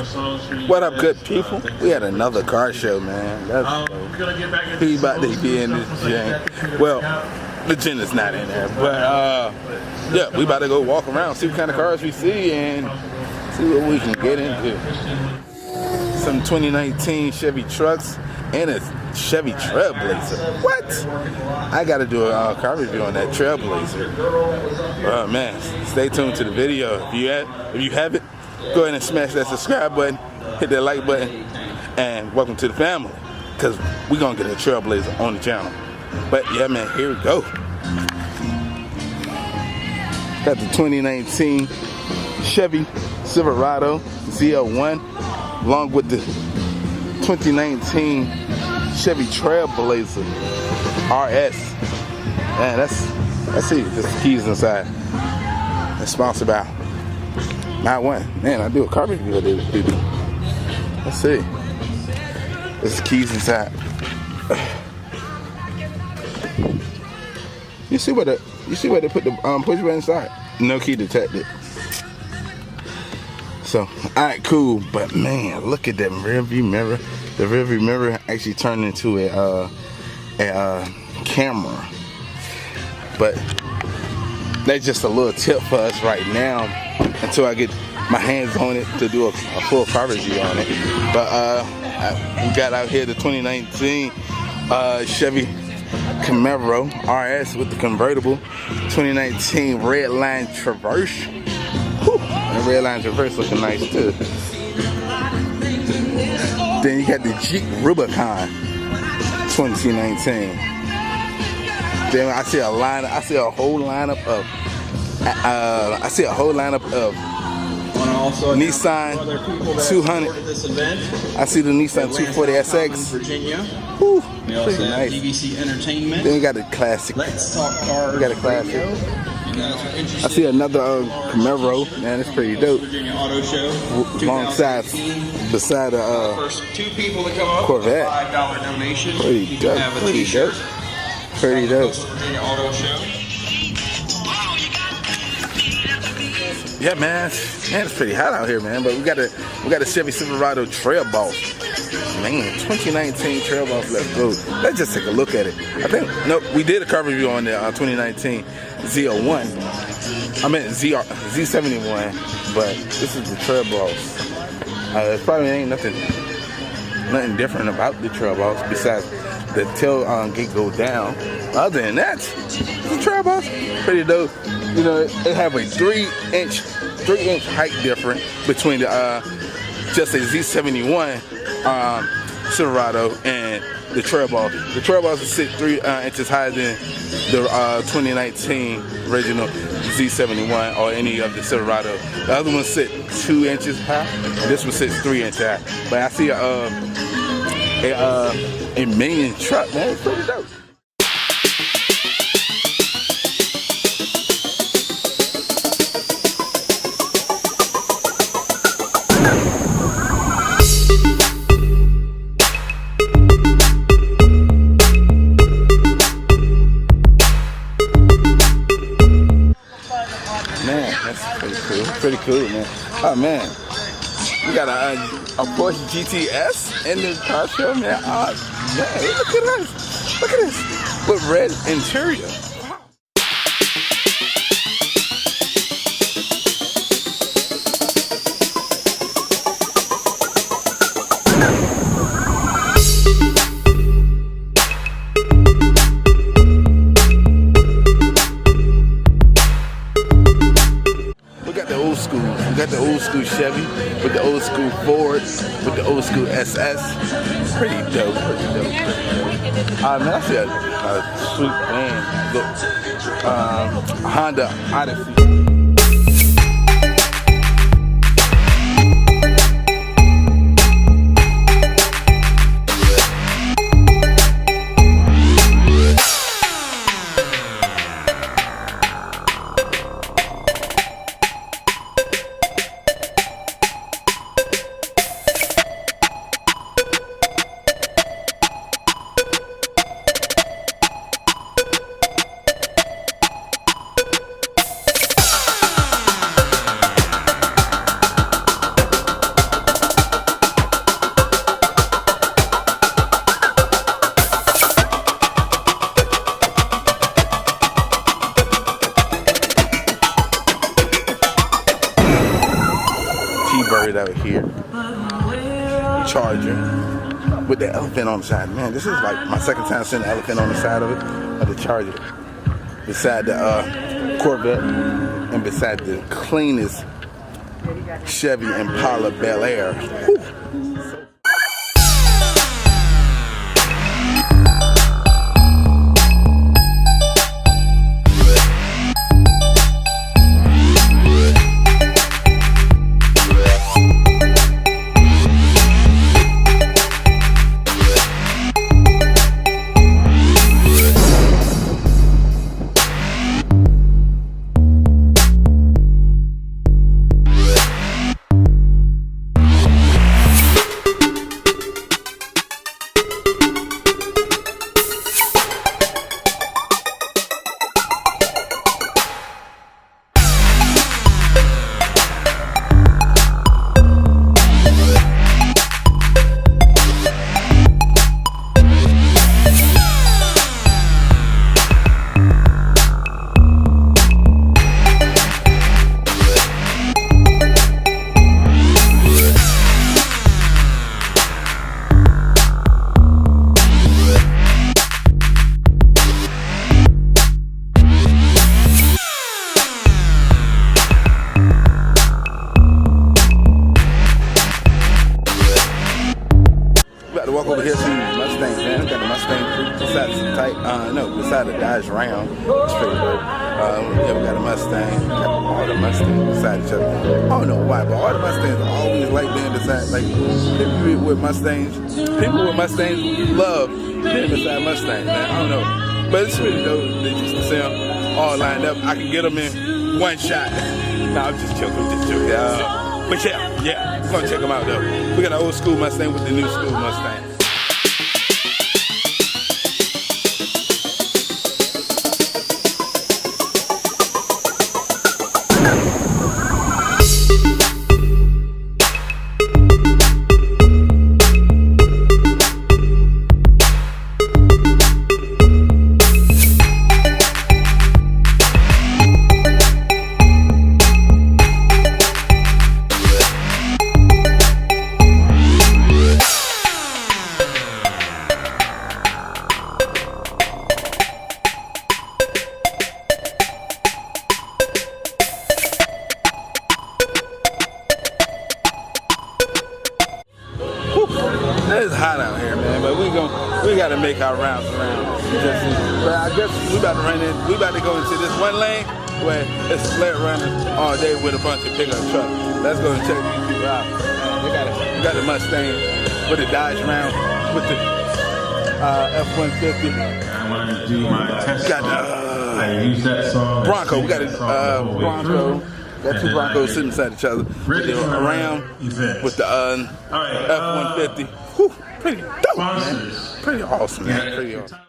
What up, good people? We had another car show, man. He about to be in this gym. Well, the gym is not in there, but yeah, we about to go walk around, see what kind of cars we see, and see what we can get into. Some 2019 Chevy trucks and a Chevy Trailblazer. What? I got to do a car review on that Trailblazer. Oh man, stay tuned to the video. If you haven't, go ahead and smash that subscribe button, hit that like button, and welcome to the family. Cause we're gonna get a Trailblazer on the channel. But yeah, man, here we go. Got the 2019 Chevy Silverado ZL1, along with the 2019 Chevy Trailblazer RS. Man, let's see. Just the keys inside. It's sponsored by Not One. Man, I do a car review of this, baby. Let's see. There's the keys inside. You see where they put the push button inside? No key detected. So, alright, cool. But man, look at that rear view mirror. The rear view mirror actually turned into a camera. But that's just a little tip for us right now until I get my hands on it to do a full car review on it. But we got out here the 2019 Chevy Camaro RS with the convertible, 2019 Redline Traverse. Whew, the Redline Traverse looking nice too. Then you got the Jeep Rubicon 2019. Then I see a whole lineup of Nissan 200. I see the Nissan 240 SX. Whew, pretty nice. BBC Entertainment. Then we got the classic. Let's Talk Cars. We got a classic. I see another Camaro. Man, it's pretty dope. Virginia Auto Show. Alongside, beside a First two people to come up Corvette. $5 donation. Pretty dope. Pretty dope. Pretty dope. Virginia Auto Show. Yeah, man, it's pretty hot out here, man. But we got a Chevy Silverado Trail Boss. Man, 2019 Trail Boss. Let's go. Let's just take a look at it. I think we did a car review on the 2019 Z01. I meant Z71, but this is the Trail Boss. It probably ain't nothing different about the Trail Boss besides the tailgate go down. Other than that, the Trail Boss pretty dope. You know, it have a 3-inch height difference between the just a Z71 Silverado and the Trail Boss. The Trail Boss is sit 3 inches higher than the 2019 original Z71 or any of the Silverado. The other one sit 2 inches high. This one sits 3 inches high. But I see a main truck, man. It's pretty dope. Man, that's pretty cool. Pretty cool, man. Oh man, we got a Porsche GTS in the car show, man. Oh man, look at this. Look at this with red interior. We got the old school Chevy with the old school Ford with the old school SS. Pretty dope, pretty dope, pretty dope. Man, I see a sweet man. Look, Honda Odyssey. right out here. Charger with the elephant on the side. Man, this is like my second time seeing the elephant on the side of it, of the Charger. Beside the Corvette and beside the cleanest Chevy Impala Bel Air. Whew. Walk over here to Mustang, man. Got the Mustang beside the beside the Dodge Ram. It's pretty good. Yeah, we got a Mustang. Got all the Mustangs beside each other. I don't know why, but all the Mustangs always like being beside. Like people with Mustangs love being beside Mustangs, man. I don't know, but it's really dope. They just to see them all lined up. I can get them in one shot. Nah, I'm just joking. But yeah, we're gonna check them out though. We got an old school Mustang with the new school Mustang. It's hot out here, man, but we gotta make our rounds around. But I guess we about to go into this one lane where it's sled running all day with a bunch of pickup trucks. Let's go and check these people out. We got the Mustang with the Dodge Ram with the F-150. I want to do my test. Got the Bronco. We got a Bronco. Got two Broncos sitting beside each other. With the Ram with the F-150. Whew, pretty dope, man. Pretty awesome, man. Pretty awesome.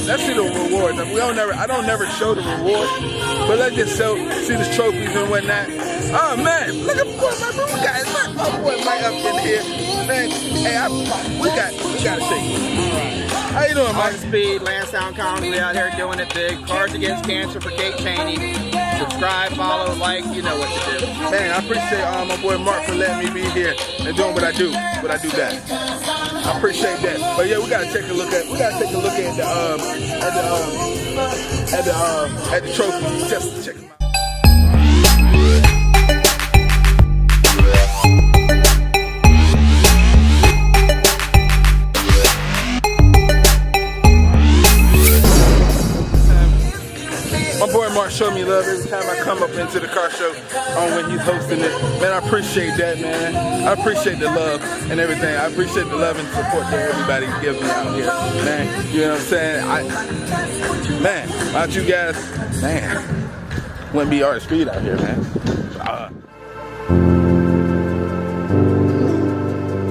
Let's see the rewards. I don't never show the rewards, but let's just see the trophies and whatnot. Oh man, look at my bro guys. My boy Mike up in here, man. Hey, we got to shake. All right. How you doing, Mike? ArtOfSpeedd, Lansdowne County, we out here doing it big. Cards Against Cancer for Kate Cheney. Subscribe, follow, like, you know what to do. Man, I appreciate my boy Mark for letting me be here and doing what I do best. I appreciate that. But yeah, we gotta take a look at the trophies just to check them out. My boy Mark showed me love every time I come up into the car show when he's hosting it. Man, I appreciate that, man. I appreciate the love and everything. I appreciate the love and support that everybody gives me out here, man. You know what I'm saying? Man, without you guys, man, wouldn't be ArtOfSpeedd out here, man.